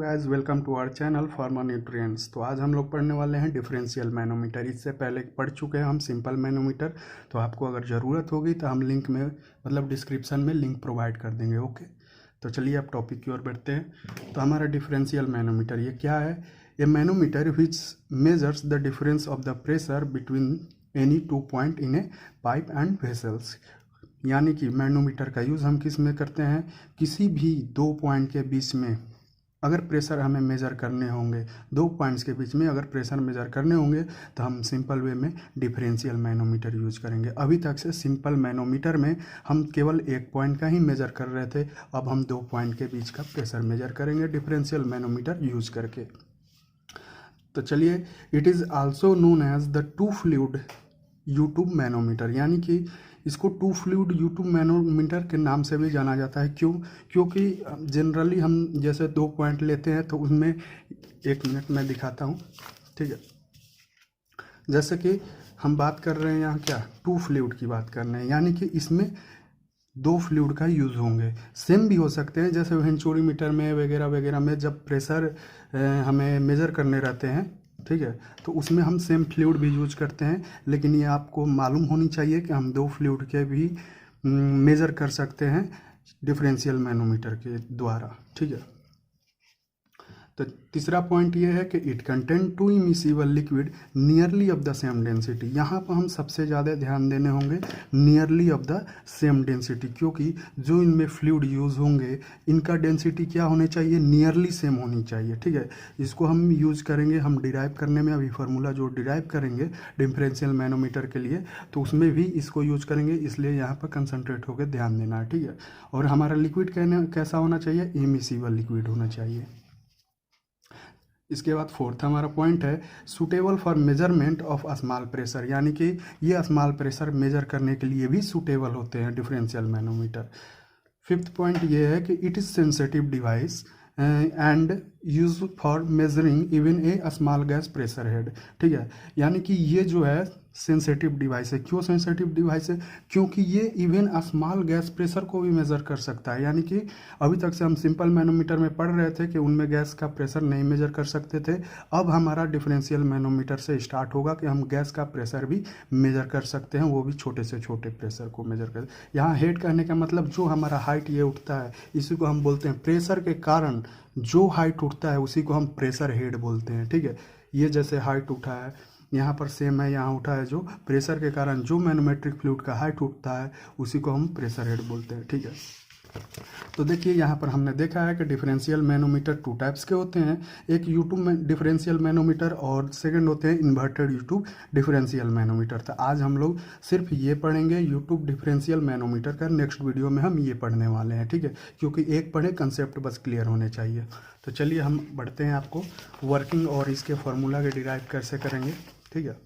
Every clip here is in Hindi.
Guys, welcome to our channel pharma nutrients. तो आज हम लोग पढ़ने वाले हैं डिफरेंशियल मैनोमीटर। इससे पहले पढ़ चुके हैं हम सिंपल मैनोमीटर। तो आपको अगर ज़रूरत होगी तो हम लिंक में मतलब डिस्क्रिप्शन में लिंक प्रोवाइड कर देंगे। ओके, तो चलिए अब टॉपिक की ओर बढ़ते हैं। तो हमारा डिफरेंशियल मैनोमीटर ये क्या है? A manometer which measures the difference of the pressure between any 2 point in a pipe and vessels. यानी कि मैनोमीटर का यूज़ हम किस में करते हैं? किसी भी 2 पॉइंट के बीच में अगर प्रेशर हमें मेज़र करने होंगे, 2 पॉइंट्स के बीच में अगर प्रेशर मेज़र करने होंगे तो हम सिंपल वे में डिफरेंशियल मैनोमीटर यूज करेंगे। अभी तक से सिंपल मैनोमीटर में हम केवल 1 पॉइंट का ही मेज़र कर रहे थे, अब हम 2 पॉइंट के बीच का प्रेशर मेज़र करेंगे डिफरेंशियल मैनोमीटर यूज करके। तो चलिए, it is also known as the two fluid U tube manometer, यानी कि इसको टू फ्लूइड यूट्यूब मैनोमीटर के नाम से भी जाना जाता है। क्यों? क्योंकि जनरली हम जैसे 2 पॉइंट लेते हैं तो उसमें 1 मिनट में दिखाता हूँ, ठीक है। जैसे कि हम बात कर रहे हैं यहाँ क्या, टू फ्लूइड की बात कर रहे हैं, यानी कि इसमें 2 फ्लूइड का यूज़ होंगे। सेम भी हो सकते हैं, जैसे वेंचुरीमीटर में वगैरह वगैरह में जब प्रेशर हमें मेज़र करने रहते हैं, ठीक है, तो उसमें हम सेम फ्लूइड भी यूज करते हैं। लेकिन ये आपको मालूम होनी चाहिए कि हम 2 फ्लूइड के भी मेज़र कर सकते हैं डिफरेंशियल मैनोमीटर के द्वारा, ठीक है। तो तीसरा पॉइंट ये है कि it contain 2 immiscible liquid nearly of the same density. यहाँ पर हम सबसे ज़्यादा ध्यान देने होंगे nearly of the same density, क्योंकि जो इनमें फ्लूइड यूज़ होंगे इनका डेंसिटी क्या होनी चाहिए? नियरली सेम होनी चाहिए, ठीक है। इसको हम यूज करेंगे, हम डिराइव करने में अभी फार्मूला जो डिराइव करेंगे डिफरेंशियल मैनोमीटर के लिए, तो उसमें भी इसको यूज करेंगे, इसलिए यहाँ पर कंसनट्रेट होकर ध्यान देना है, ठीक है। और हमारा लिक्विड कैसा होना चाहिए? इमिसिबल लिक्विड होना चाहिए। इसके बाद फोर्थ हमारा पॉइंट है suitable for measurement of small pressure, यानी कि ये स्मॉल प्रेशर मेजर करने के लिए भी सूटेबल होते हैं डिफरेंशियल मैनोमीटर। फिफ्थ पॉइंट ये है कि it is sensitive device and use for measuring even a small gas pressure head, ठीक है। यानी कि ये जो है सेंसिटिव डिवाइस है। क्यों सेंसिटिव डिवाइस है? क्योंकि ये इवन स्मॉल गैस प्रेशर को भी मेज़र कर सकता है। यानी कि अभी तक से हम सिंपल मैनोमीटर में पढ़ रहे थे कि उनमें गैस का प्रेशर नहीं मेज़र कर सकते थे। अब हमारा डिफरेंशियल मैनोमीटर से स्टार्ट होगा कि हम गैस का प्रेशर भी मेज़र कर सकते हैं, वो भी छोटे से छोटे प्रेशर को मेज़र कर। यहाँ हेड कहने का मतलब जो हमारा हाइट ये उठता है, इसी को हम बोलते हैं प्रेशर के कारण जो हाइट उठता है उसी को हम प्रेशर हेड बोलते हैं, ठीक है। ये जैसे हाइट उठा है, यहाँ पर सेम है, यहाँ उठा है, जो प्रेशर के कारण जो मैनोमेट्रिक फ्लूइड का हाइट उठता है उसी को हम प्रेशर हेड बोलते हैं, ठीक है। तो देखिए यहाँ पर हमने देखा है कि डिफरेंशियल मैनोमीटर 2 टाइप्स के होते हैं, एक यूट्यूब डिफरेंशियल मैनोमीटर और सेकंड होते हैं इन्वर्टेड यूट्यूब डिफरेंशियल मैनोमीटर। तो आज हम लोग सिर्फ ये पढ़ेंगे यूट्यूब डिफरेंशियल मैनोमीटर का, नेक्स्ट वीडियो में हम ये पढ़ने वाले हैं, ठीक है। क्योंकि एक पढ़े कंसेप्ट बस क्लियर होने चाहिए। तो चलिए हम बढ़ते हैं, आपको वर्किंग और इसके फॉर्मूला के डिराइव कैसे करेंगे, ठीक है।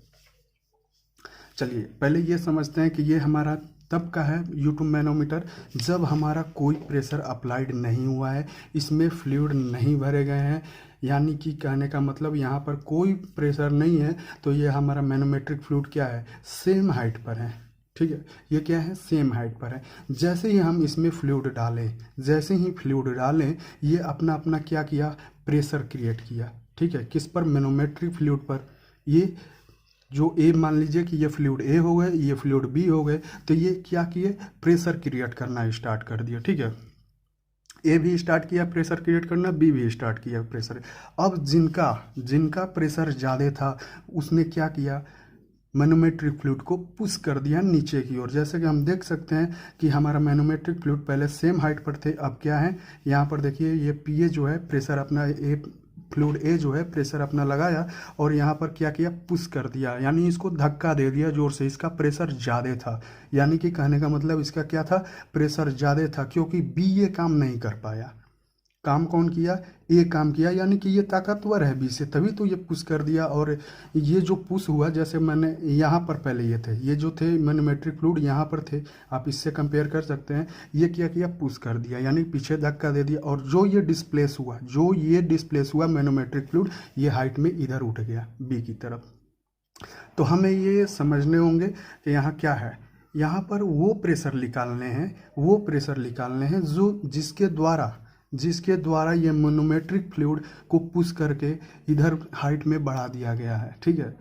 चलिए पहले ये समझते हैं कि ये हमारा तब का है यूट्यूब मैनोमीटर जब हमारा कोई प्रेशर अप्लाइड नहीं हुआ है, इसमें फ्लूइड नहीं भरे गए हैं, यानी कि कहने का मतलब यहाँ पर कोई प्रेशर नहीं है, तो ये हमारा मैनोमेट्रिक फ्लूइड क्या है? सेम हाइट पर है, ठीक है। ये क्या है? सेम हाइट पर है। जैसे ही हम इसमें फ्लूइड डालें, जैसे ही फ्लूइड डालें, ये अपना अपना क्या किया? प्रेशर क्रिएट किया, ठीक है। किस पर? मैनोमेट्रिक फ्लूइड पर। ये जो ए मान लीजिए कि ये फ्लूइड ए हो गए, ये फ्लूइड बी हो गए, तो ये क्या किए? प्रेशर क्रिएट करना स्टार्ट कर दिया, ठीक है। ए भी स्टार्ट किया प्रेशर क्रिएट करना, बी भी स्टार्ट किया प्रेशर। अब जिनका प्रेशर ज़्यादा था उसने क्या किया? मैनोमेट्रिक फ्लूइड को पुश कर दिया नीचे की ओर। जैसे कि हम देख सकते हैं कि हमारा मैनोमेट्रिक फ्लूइड पहले सेम हाइट पर थे, अब क्या है? यहाँ पर देखिए ये पी ए जो है प्रेशर अपना फ्लूइड ए जो है प्रेशर अपना लगाया और यहाँ पर क्या किया? पुश कर दिया, यानी इसको धक्का दे दिया जोर से, इसका प्रेशर ज़्यादा था। यानी कि कहने का मतलब इसका क्या था? प्रेशर ज़्यादा था, क्योंकि बी ये काम नहीं कर पाया। काम कौन किया? ए काम किया, यानी कि ये ताकतवर है बी से, तभी तो ये पुश कर दिया। और ये जो पुश हुआ, जैसे मैंने यहाँ पर पहले ये थे, ये जो थे मैनोमेट्रिक फ्लूइड यहाँ पर थे, आप इससे कंपेयर कर सकते हैं। ये क्या किया? पुश कर दिया, यानी पीछे धक्का दे दिया, और जो ये डिस्प्लेस हुआ मैनोमेट्रिक फ्लूइड, ये हाइट में इधर उठ गया बी की तरफ। तो हमें ये समझने होंगे कि यहाँ क्या है। यहाँ पर वो प्रेशर निकालने हैं जो जिसके द्वारा जिसके द्वारा ये मैनोमेट्रिक फ्लूइड को पुश करके इधर हाइट में बढ़ा दिया गया है। ठीक है,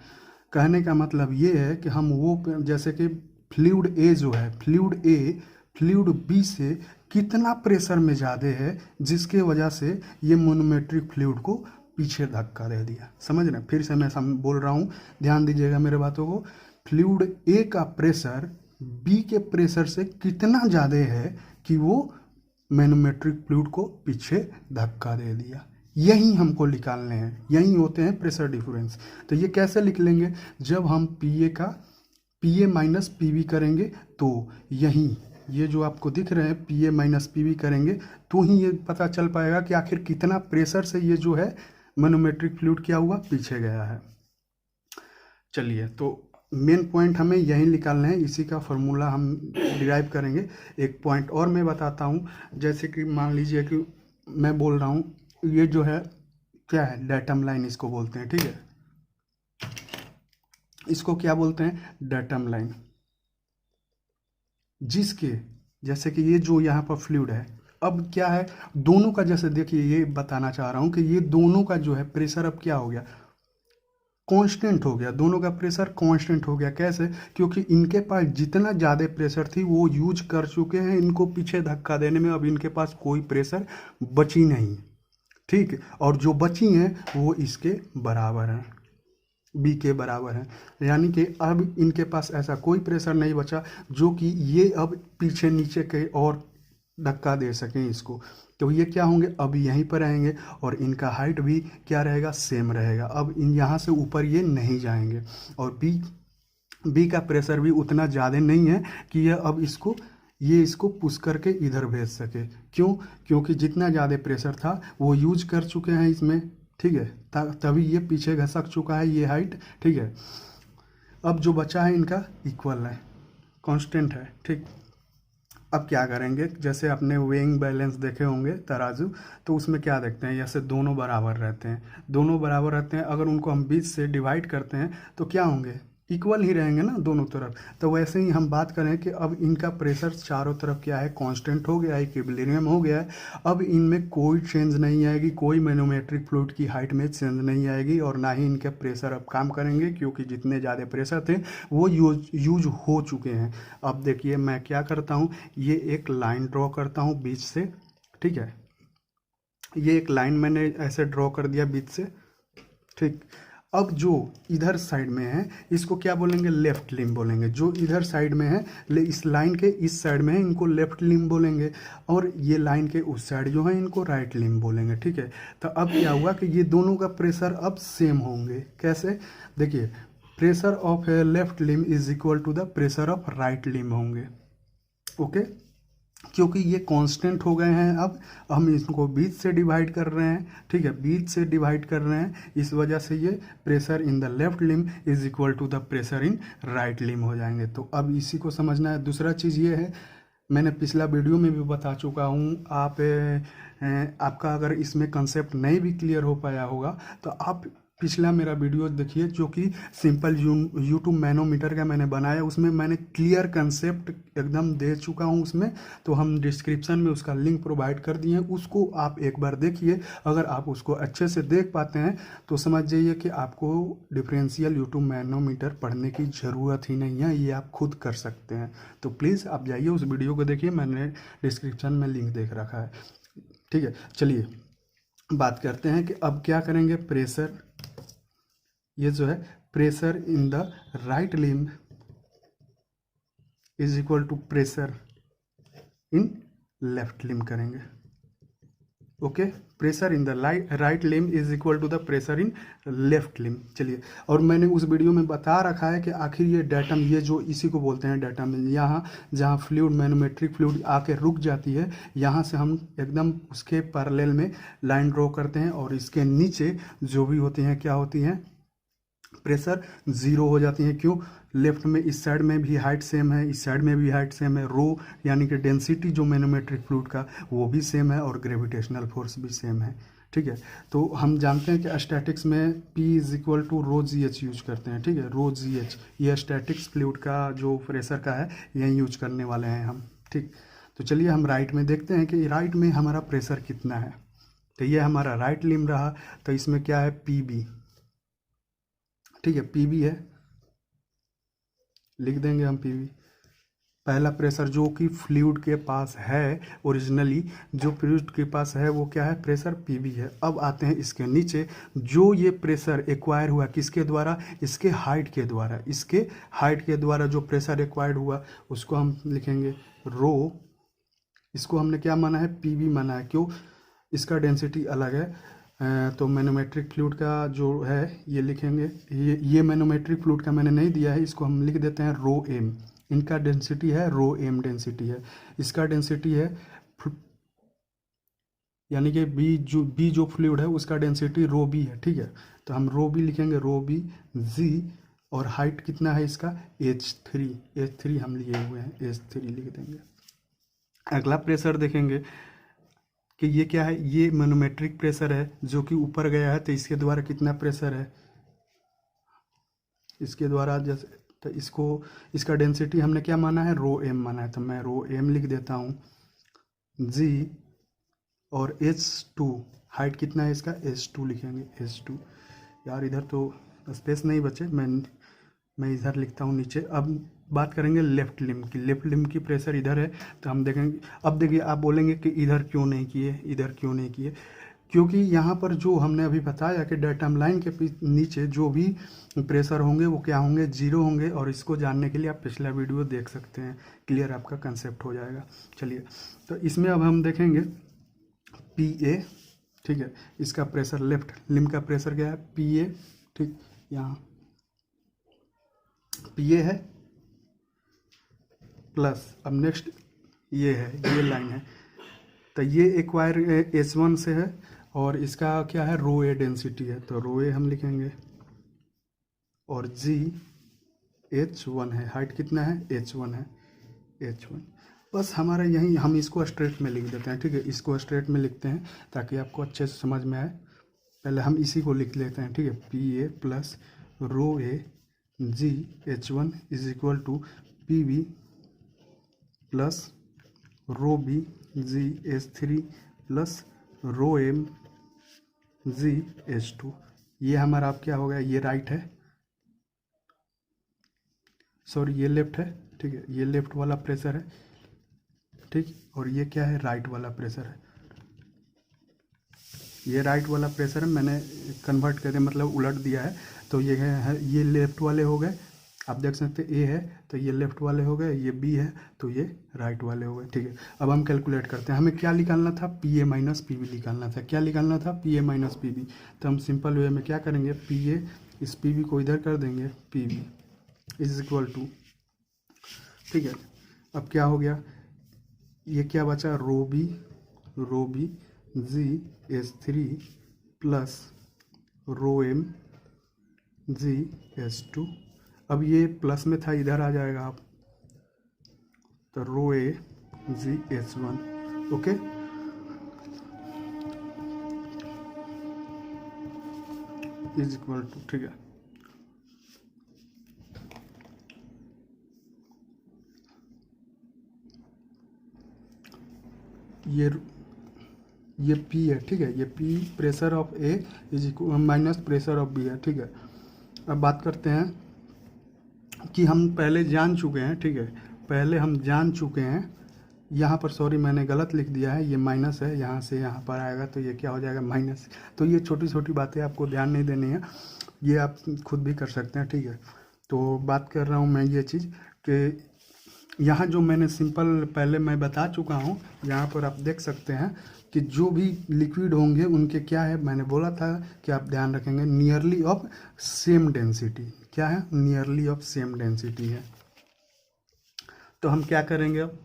कहने का मतलब ये है कि हम वो जैसे कि फ्लूइड ए जो है, फ्लूइड ए फ्लूइड बी से कितना प्रेशर में ज़्यादा है, जिसके वजह से ये मैनोमेट्रिक फ्लूइड को पीछे धक्का दे दिया। समझ रहे हैं? फिर से मैं बोल रहा हूँ, ध्यान दीजिएगा मेरे बातों को। फ्लूइड ए का प्रेशर बी के प्रेशर से कितना ज़्यादा है कि वो मैनोमेट्रिक फ्लूइड को पीछे धक्का दे दिया। यही हमको निकालने हैं, यही होते हैं प्रेशर डिफरेंस। तो ये कैसे लिख लेंगे? जब हम P A minus P B करेंगे तो यही ये जो आपको दिख रहे हैं P A minus P B करेंगे तो ही ये पता चल पाएगा कि आखिर कितना प्रेशर से ये जो है मैनोमेट्रिक फ्लूइड क्या हुआ, पीछे गया है। चलिए, तो मेन पॉइंट हमें यही निकालना है, इसी का फॉर्मूला हम डिराइव करेंगे। एक पॉइंट और मैं बताता हूँ, जैसे कि मान लीजिए कि मैं बोल रहा हूँ ये जो है क्या है, डेटम लाइन इसको बोलते हैं। ठीक है, इसको क्या बोलते हैं? Datum line. जिसके जैसे कि ये जो यहाँ पर फ्लूइड है, अब क्या है दोनों का, जैसे देखिए ये बताना चाह रहा हूँ कि ये दोनों का जो है प्रेशर अब क्या हो गया, कांस्टेंट हो गया। दोनों का प्रेशर कांस्टेंट हो गया। कैसे? क्योंकि इनके पास जितना ज़्यादा प्रेशर थी वो यूज कर चुके हैं, इनको पीछे धक्का देने में अब इनके पास कोई प्रेशर बची नहीं। ठीक, और जो बची हैं वो इसके बराबर हैं, बी के बराबर है। यानी कि अब इनके पास ऐसा कोई प्रेशर नहीं बचा जो कि ये अब पीछे नीचे के और धक्का दे सकें इसको। तो ये क्या होंगे, अब यहीं पर आएंगे और इनका हाइट भी क्या रहेगा, सेम रहेगा। अब इन यहाँ से ऊपर ये नहीं जाएंगे और बी का प्रेशर भी उतना ज़्यादा नहीं है कि ये अब इसको पुश करके इधर भेज सके। क्यों? क्योंकि जितना ज़्यादा प्रेशर था वो यूज कर चुके हैं इसमें। ठीक है, तभी ये पीछे घसक चुका है ये हाइट। ठीक है, अब जो बचा है इनका इक्वल है, कांस्टेंट है। ठीक, अब क्या करेंगे, जैसे आपने वेइंग बैलेंस देखे होंगे तराजू, तो उसमें क्या देखते हैं, जैसे दोनों बराबर रहते हैं, दोनों बराबर रहते हैं। अगर उनको हम बीच से डिवाइड करते हैं तो क्या होंगे, इक्वल ही रहेंगे ना दोनों तरफ। तो वैसे ही हम बात करें कि अब इनका प्रेशर चारों तरफ क्या है, कांस्टेंट हो गया है, इक्विलिब्रियम हो गया है। अब इनमें कोई चेंज नहीं आएगी, कोई मैनोमेट्रिक फ्लूइड की हाइट में चेंज नहीं आएगी और ना ही इनके प्रेशर अब काम करेंगे, क्योंकि जितने ज़्यादा प्रेशर थे वो यूज हो चुके हैं। अब देखिए मैं क्या करता हूँ, ये एक लाइन ड्रॉ करता हूँ बीच से। ठीक है, ये एक लाइन मैंने ऐसे ड्रॉ कर दिया बीच से। ठीक, अब जो इधर साइड में है इसको क्या बोलेंगे, लेफ्ट लिम्ब बोलेंगे। जो इधर साइड में है, इस लाइन के इस साइड में है, इनको लेफ्ट लिम्ब बोलेंगे। और ये लाइन के उस साइड जो है इनको राइट लिम्ब बोलेंगे। ठीक है, तो अब क्या हुआ कि ये दोनों का प्रेशर अब सेम होंगे। कैसे? देखिए, pressure of left limb is equal to the pressure of right limb होंगे। ओके, क्योंकि ये कांस्टेंट हो गए हैं। अब हम इसको बीच से डिवाइड कर रहे हैं। ठीक है, बीच से डिवाइड कर रहे हैं, इस वजह से ये pressure in the left limb is equal to the pressure in right limb हो जाएंगे। तो अब इसी को समझना है। दूसरा चीज़ ये है, मैंने पिछला वीडियो में भी बता चुका हूँ, आपका अगर इसमें कंसेप्ट नहीं भी क्लियर हो पाया होगा तो आप पिछला मेरा वीडियो देखिए, जो कि सिंपल यूट्यूब मैनोमीटर का मैंने बनाया, उसमें मैंने क्लियर कंसेप्ट एकदम दे चुका हूं उसमें। तो हम डिस्क्रिप्शन में उसका लिंक प्रोवाइड कर दिए हैं, उसको आप एक बार देखिए। अगर आप उसको अच्छे से देख पाते हैं तो समझ जाइए कि आपको डिफरेंशियल यूट्यूब मैनोमीटर पढ़ने की ज़रूरत ही नहीं है, ये आप खुद कर सकते हैं। तो प्लीज़ आप जाइए उस वीडियो को देखिए, मैंने डिस्क्रिप्शन में लिंक देख रखा है। ठीक है, चलिए बात करते हैं कि अब क्या करेंगे। प्रेशर, ये जो है pressure in the right limb is equal to pressure in left limb करेंगे। Okay, pressure in the right limb is equal to the pressure in left limb. चलिए, और मैंने उस वीडियो में बता रखा है कि आखिर ये डेटम, ये जो इसी को बोलते हैं डेटम, यहाँ जहाँ फ्लूइड मैनोमेट्रिक फ्लूइड आके रुक जाती है, यहाँ से हम एकदम उसके पैरेलल में लाइन ड्रॉ करते हैं और इसके नीचे जो भी होती हैं क्या होती हैं, प्रेशर जीरो हो जाती है। क्यों? लेफ्ट में इस साइड में भी हाइट सेम है, इस साइड में भी हाइट सेम है, रो यानी कि डेंसिटी जो मैनोमेट्रिक फ्लूइड का वो भी सेम है और ग्रेविटेशनल फोर्स भी सेम है। ठीक है, तो हम जानते हैं कि स्टैटिक्स में P is equal to rho g h use करते हैं। ठीक है, रो जी एच, ये स्टैटिक्स फ्लूइड का जो प्रेशर का है यही यूज करने वाले हैं हम। ठीक, तो चलिए हम राइट में देखते हैं कि राइट में हमारा प्रेशर कितना है। तो ये हमारा राइट लिम रहा, तो इसमें क्या है, पीबी, ठीक है, पीबी है, लिख देंगे हम पीबी। पहला प्रेशर जो कि फ्लूइड के पास है, ओरिजिनली जो फ्लूइड के पास है वो क्या है, प्रेशर पीबी है। अब आते हैं इसके नीचे, जो ये प्रेशर एक्वायर हुआ किसके द्वारा, इसके हाइट के द्वारा, इसके हाइट के द्वारा जो प्रेशर एक्वायर्ड हुआ उसको हम लिखेंगे रो। इसको हमने क्या माना है, पीबी माना है, क्यों, इसका डेंसिटी अलग है। तो मैनोमेट्रिक फ्लूइड का जो है ये लिखेंगे, ये मैनोमेट्रिक फ्लूइड का मैंने नहीं दिया है, इसको हम लिख देते हैं रो एम। इनका डेंसिटी है रो एम डेंसिटी है, इसका डेंसिटी है यानी कि बी जो फ्लूइड है उसका डेंसिटी रो बी है, ठीक है। तो हम रो बी लिखेंगे, रो बी जी, और हाइट कितना है इसका, H3 हम लिए हुए हैं, H3 लिख देंगे। अगला प्रेशर देखेंगे कि ये क्या है, ये मैनोमेट्रिक प्रेशर है जो कि ऊपर गया है, तो इसके द्वारा कितना प्रेशर है, इसके द्वारा जैसे, तो इसका डेंसिटी हमने क्या माना है, रो एम माना है, तो मैं रो एम लिख देता हूँ जी, और H2 हाइट कितना है इसका, H2 लिखेंगे, H2। यार इधर तो स्पेस नहीं बचे, मैं इधर लिखता हूँ नीचे। अब बात करेंगे लेफ्ट लिम की, लेफ्ट लिम की प्रेशर इधर है, तो हम देखेंगे। अब देखिए आप बोलेंगे कि इधर क्यों नहीं किए, इधर क्यों नहीं किए, क्योंकि यहाँ पर जो हमने अभी बताया कि डायटम लाइन के नीचे जो भी प्रेशर होंगे वो क्या होंगे, जीरो होंगे, और इसको जानने के लिए आप पिछला वीडियो देख सकते हैं, क्लियर आपका कंसेप्ट हो जाएगा। चलिए, तो इसमें अब हम देखेंगे पी ए, ठीक है, इसका प्रेशर लेफ्ट लिम का प्रेशर क्या है, पी ए, ठीक, यहाँ पी ए है प्लस, अब नेक्स्ट ये है, ये लाइन है, तो ये एक्वायर H1 से है, और इसका क्या है, रो ए डेंसिटी है, तो रो ए हम लिखेंगे, और जी H1 है, हाइट कितना है, H1 है, H1। बस हमारा यही, हम इसको स्ट्रेट में लिख देते हैं, ठीक है, इसको स्ट्रेट में लिखते हैं ताकि आपको अच्छे से समझ में आए। पहले हम इसी को लिख लेते हैं, ठीक है, P A plus rho A g H1 is equal to P B plus rho B g H3 plus rho M g H2। ये हमारा अब क्या हो गया, ये राइट है, सॉरी ये लेफ्ट है, ठीक है, ये लेफ्ट वाला प्रेशर है, ठीक, और ये क्या है, राइट वाला प्रेशर है। ये राइट वाला प्रेशर है, मैंने कन्वर्ट करके मतलब उलट दिया है, तो ये है, ये लेफ्ट वाले हो गए, आप देख सकते हैं ए है तो ये लेफ्ट वाले हो गए, ये बी है तो ये राइट वाले हो गए, ठीक है। अब हम कैलकुलेट करते हैं, हमें क्या निकालना था, P A minus P B निकालना था, क्या निकालना था, P A minus P B. तो हम सिंपल वे में क्या करेंगे, पी ए इस पी बी को इधर कर देंगे, P B is equal to, ठीक है। अब क्या हो गया, ये क्या बचा, rho B g H3 plus rho M g H2। अब ये प्लस में था, इधर आ जाएगा आप, तो rho A g H1, okay. Is equal to, ठीक है, ये P है, ठीक है, ये P pressure of A is equal minus pressure of B है, ठीक है। अब बात करते हैं कि हम पहले जान चुके हैं, ठीक है, पहले हम जान चुके हैं, यहाँ पर सॉरी मैंने गलत लिख दिया है, ये माइनस है, यहाँ से यहाँ पर आएगा तो ये क्या हो जाएगा, माइनस। तो ये छोटी छोटी बातें आपको ध्यान नहीं देनी है, ये आप खुद भी कर सकते हैं, ठीक है। तो बात कर रहा हूँ मैं ये चीज़ कि यहाँ जो मैंने सिंपल पहले मैं बता चुका हूँ, यहाँ पर आप देख सकते हैं कि जो भी लिक्विड होंगे उनके क्या है, मैंने बोला था कि आप ध्यान रखेंगे, नियरली ऑफ सेम डेंसिटी, क्या है, नियरली ऑफ सेम डेंसिटी है। तो हम क्या करेंगे, अब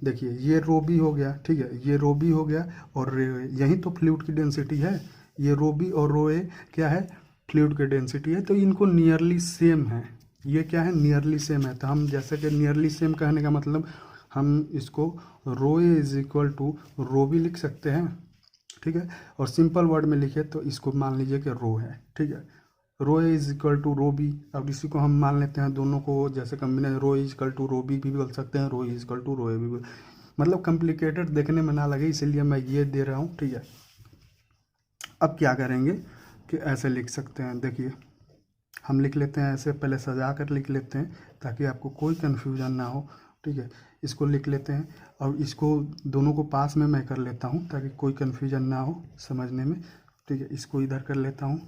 देखिए ये रो बी हो गया, ठीक है, ये रो बी हो गया, और यही तो फ्लूइड की डेंसिटी है, ये रो बी और रो ए क्या है, फ्लूइड की डेंसिटी है, तो इनको नियरली सेम है, ये क्या है, नियरली सेम है। तो हम जैसे कि नियरली सेम कहने का मतलब हम इसको rho A is equal to rho B लिख सकते हैं, ठीक है, और सिंपल वर्ड में लिखे तो इसको मान लीजिए कि रो है, ठीक है, rho A is equal to rho B. अब इसी को हम मान लेते हैं दोनों को, जैसे combination rho is equal to rho B भी बोल सकते हैं, rho is equal to rho A भी मतलब कॉम्प्लिकेटेड देखने में ना लगे, इसीलिए मैं ये दे रहा हूँ, ठीक है। अब क्या करेंगे कि ऐसे लिख सकते हैं, देखिए हम लिख लेते हैं ऐसे, पहले सजा कर लिख लेते हैं ताकि आपको कोई कन्फ्यूजन ना हो, ठीक है। इसको लिख लेते हैं और इसको दोनों को पास में मैं कर लेता हूँ ताकि कोई कन्फ्यूजन ना हो समझने में, ठीक है। इसको इधर कर लेता हूँ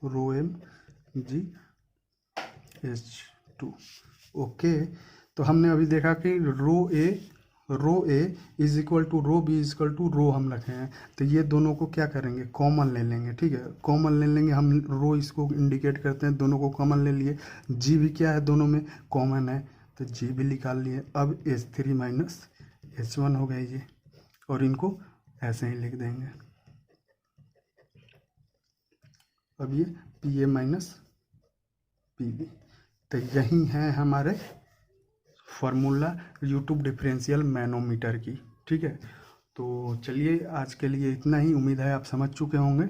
ρmgh2, ओके। तो हमने अभी देखा कि rho A is equal to rho B is equal to rho हम रखे हैं, तो ये दोनों को क्या करेंगे, कॉमन ले लेंगे, ठीक है। कॉमन ले लेंगे हम, रो इसको इंडिकेट करते हैं, दोनों को कॉमन ले लिए। जी भी क्या है, दोनों में कॉमन है, तो जी भी निकाल लिए। अब H3 माइनस H1 हो गए ये, और इनको ऐसे ही लिख देंगे। अब ये PA माइनस PB, तो यही है हमारे फार्मूला यूट्यूब डिफरेंशियल मैनोमीटर की, ठीक है। तो चलिए आज के लिए इतना ही, उम्मीद है आप समझ चुके होंगे।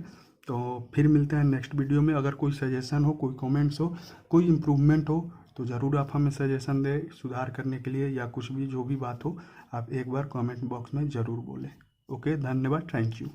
तो फिर मिलते हैं नेक्स्ट वीडियो में। अगर कोई सजेशन हो, कोई कमेंट्स हो, कोई इम्प्रूवमेंट हो तो ज़रूर आप हमें सजेशन दें सुधार करने के लिए, या कुछ भी जो भी बात हो आप एक बार कमेंट बॉक्स में ज़रूर बोलें। ओके, धन्यवाद, थैंक यू।